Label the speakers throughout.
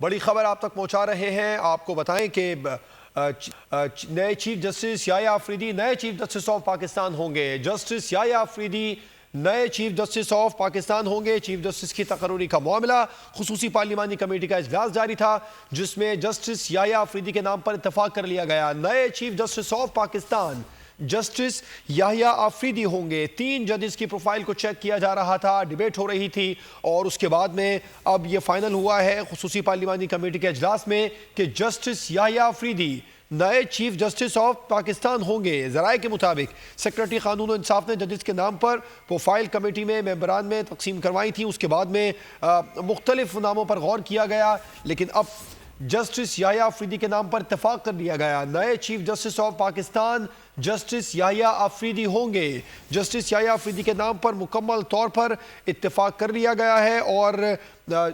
Speaker 1: بڑی خبر آپ تک پہنچا رہے ہیں. آپ کو بتائیں کہ نئے چیف جسٹس یحییٰ آفریدی نئے چیف جسٹس آف پاکستان ہوں گے. جسٹس یحییٰ آفریدی نئے چیف جسٹس آف پاکستان ہوں گے. چیف جسٹس کی تقرری کا معاملہ خصوصی پارلیمانی کمیٹی کا اجلاس جاری تھا جس میں جسٹس یحییٰ آفریدی کے نام پر اتفاق کر لیا گیا. نئے chief justice of Pakistan justice Yahya Afridi ہوں گے. 3 ججز کی پروفائل کو چیک کیا جا رہا تھا, ڈیبیٹ ہو رہی تھی اور اس کے بعد میں اب یہ فائنل ہوا ہے خصوصی پارلیمانی کمیٹی کے اجلاس میں کہ جسٹس یحییٰ آفریدی نئے چیف جسٹس آف پاکستان ہوں گے. ذرائع کے مطابق سیکرٹری قانون و انصاف نے ججز کے نام پر پروفائل کمیٹی میں ممبران میں تقسیم کروائی تھی. اس کے بعد میں مختلف ناموں پر غور کیا گیا, لیکن اب جسٹس یحییٰ آفریدی کے نام پر اتفاق کر لیا گیا. نئے chief justice of Pakistan justice Yahya Afridi ہوں گے. جسٹس یحییٰ آفریدی کے نام پر مکمل طور پر اتفاق کر لیا گیا ہے اور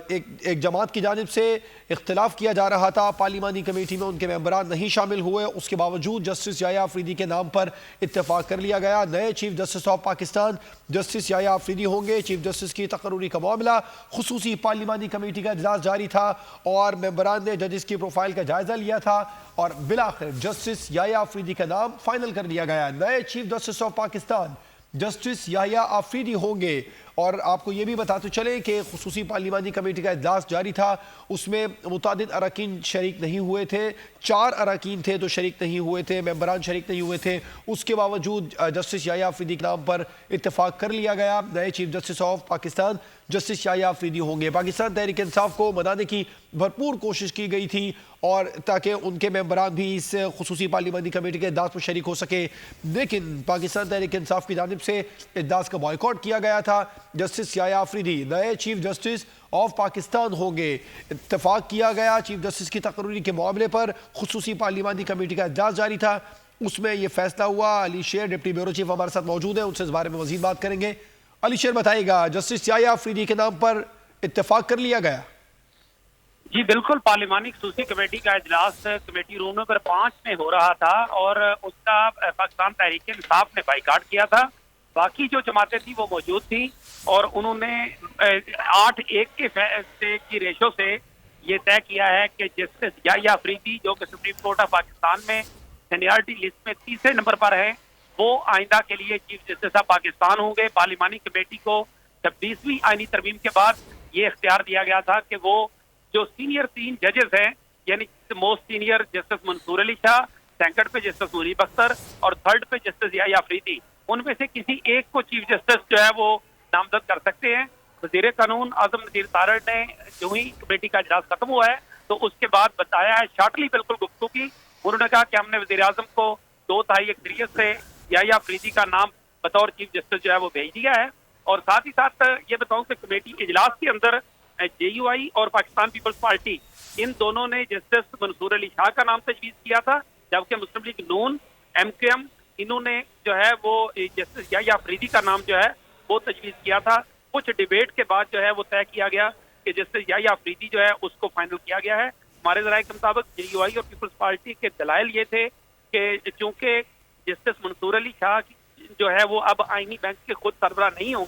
Speaker 1: ایک جماعت کی جانب سے اختلاف کیا جا رہا تھا. پارلیمانی کمیٹی میں ان کے ممبران نہیں شامل ہوئے, اس کے باوجود جسٹس یحییٰ آفریدی کے نام پر اتفاق کر لیا گیا. نئے chief justice of Pakistan justice Yahya Afridi ہوں گے. چیف جسٹس کی تقرری کا معاملہ خصوصی پارلیمانی کمیٹی کا اجلاس جاری تھا اور ممبران نے ججز کی پروفائل کا جائزہ لیا تھا اور بالآخر جسٹس یحییٰ آفریدی کا نام فائنل کر دیا گیا. نئے chief justice of Pakistan justice Yahya Afridi ہوں گے. اور آپ کو یہ بھی بتاتے چلیں کہ خصوصی پارلیمانی کمیٹی کا اجلاس جاری تھا, اس میں متعدد اراکین شریک نہیں ہوئے تھے. 4 اراکین تھے تو شریک نہیں ہوئے تھے, ممبران شریک نہیں ہوئے تھے. اس کے باوجود جسٹس یحییٰ آفریدی کے نام پر اتفاق کر لیا گیا. نئے chief justice of Pakistan justice Yahya Afridi ہوں گے. پاکستان تحریک انصاف کو منانے کی بھرپور کوشش کی گئی تھی اور تاکہ ان کے ممبران بھی اس خصوصی پارلیمانی کمیٹی کے اجلاس میں شریک ہو سکے, لیکن پاکستان تحریک انصاف کی جانب سے اجلاس کا بائیکاٹ کیا گیا تھا. جسٹس یحییٰ آفریدی نئے چیف جسٹس آف پاکستان ہوں گے. اتفاق کیا گیا چیف جسٹس کی تقرری کے معاملے پر. خصوصی پارلیمانی کمیٹی کا اجلاس جاری تھا, اس میں یہ فیصلہ ہوا. علی شیر ڈپٹی بیورو چیف ہمارے ساتھ موجود ہیں, ان سے اس بارے میں مزید بات کریں گے. علی شیر بتائیے گا, جسٹس یحییٰ آفریدی کے نام پر اتفاق کر لیا گیا؟
Speaker 2: جی بالکل, پارلیمانی خصوصی کمیٹی کا اجلاس کمیٹی روم نمبر 5 میں ہو رہا تھا اور اس کا پاکستان تحریک انصاف نے بائیکاٹ کیا تھا. باقی جو جماعتیں تھیں وہ موجود تھیں اور انہوں نے 8-1 کی ریشو سے یہ طے کیا ہے کہ جسٹس یحییٰ آفریدی جو کہ سپریم کورٹ آف پاکستان میں سینیارٹی لسٹ میں 3رے نمبر پر ہے, وہ آئندہ کے لیے چیف جسٹس آف پاکستان ہوں گے. پارلیمانی کمیٹی کو 26ویں آئینی ترمیم کے بعد یہ اختیار دیا گیا تھا کہ وہ جو سینئر 3 ججز ہیں, یعنی موسٹ سینئر جسٹس منصور علی شاہ, 2nd پہ جسٹس منیب اختر اور 3rd پہ جسٹس یحییٰ آفریدی, ان میں سے کسی ایک کو چیف جسٹس جو ہے وہ نامزد کر سکتے ہیں. وزیر قانون اعظم نذیر تارڑ نے جو ہی کمیٹی کا اجلاس ختم ہوا ہے تو اس کے بعد بتایا ہے شارٹلی بالکل گفتگو کی. انہوں نے کہا کہ ہم نے وزیر اعظم کو 2/3 اکثریت سے یحییٰ آفریدی کا نام بطور چیف جسٹس جو ہے وہ بھیج دیا ہے. اور ساتھ ہی ساتھ یہ بتاؤں کہ کمیٹی اجلاس کے اندر JUI اور پاکستان پیپلز پارٹی ان دونوں نے جسٹس منصور علی شاہ کا نام تجویز کیا تھا, جبکہ مسلم لیگ نون MKM انہوں نے جو ہے وہ جسٹس یحییٰ آفریدی کا نام جو ہے وہ تجویز کیا تھا. کچھ ڈیبیٹ کے بعد جو ہے وہ طے کیا گیا کہ جسٹس یحییٰ آفریدی جو ہے اس کو فائنل کیا گیا ہے. ہمارے ذرائع کے مطابق JUI اور پیپلز پارٹی کے دلائل یہ تھے کہ چونکہ جسٹس منصور علی شاہ جو ہے وہ اب آئینی بینچ کے خود سربراہ نہیں ہو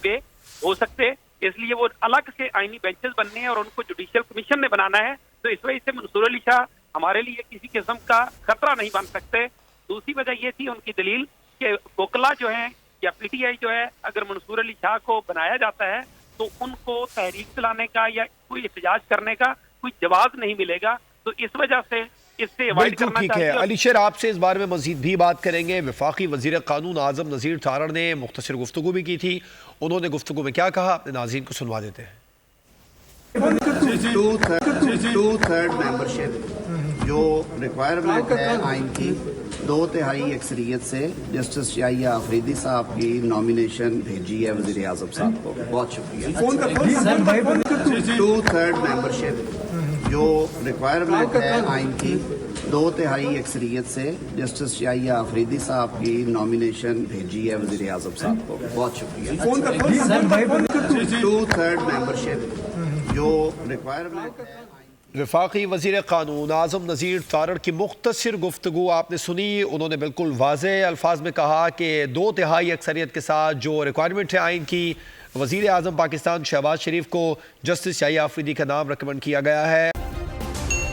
Speaker 2: سکتے, اس لیے وہ الگ سے آئینی بینچز بننے ہیں اور ان کو جوڈیشل کمیشن نے بنانا ہے. تو اس وجہ سے منصور علی شاہ ہمارے لیے کسی قسم کا خطرہ نہیں بن سکتے. دوسری وجہ یہ تھی ان کی دلیل کہ وکلا جو ہیں یا PTI جو ہے, اگر منصور علی شاہ کو بنایا جاتا ہے تو ان کو تحریک چلانے کا یا کوئی احتجاج کرنے کا کوئی جواز نہیں ملے گا. تو اس وجہ سے اس سے اوائڈ کرنا چاہیے.
Speaker 1: علی شیر آپ سے اس بارے میں مزید بھی بات کریں گے. وفاقی وزیر قانون اعظم نذیر تارڑ نے مختصر گفتگو بھی کی تھی. انہوں نے گفتگو میں کیا کہا, اپنے ناظرین کو سنوا دیتے ہیں.
Speaker 3: 2/3 ممبرشپ جو ریکوائرمنٹ ہے آئین کی, 2/3 اکثریت سے جسٹس یحییٰ آفریدی صاحب کی نامینیشن بھیجی ہے وزیر اعظم صاحب کو. بہت شکریہ. 2/3 ممبرشپ جو ریکوائرمنٹ ہے آئین کی, 2/3 اکثریت سے جسٹس یحییٰ آفریدی صاحب کی نامینیشن بھیجی ہے وزیر اعظم صاحب کو. بہت شکریہ. 2/3 ممبرشپ جو ریکوائرمنٹ ہے.
Speaker 1: وفاقی وزیر قانون اعظم نذیر تارڑ کی مختصر گفتگو آپ نے سنی. انہوں نے بالکل واضح الفاظ میں کہا کہ 2/3 اکثریت کے ساتھ جو ریکوائرمنٹ ہے آئین کی, وزیر اعظم پاکستان شہباز شریف کو جسٹس یحییٰ آفریدی کا نام ریکمنڈ کیا گیا ہے.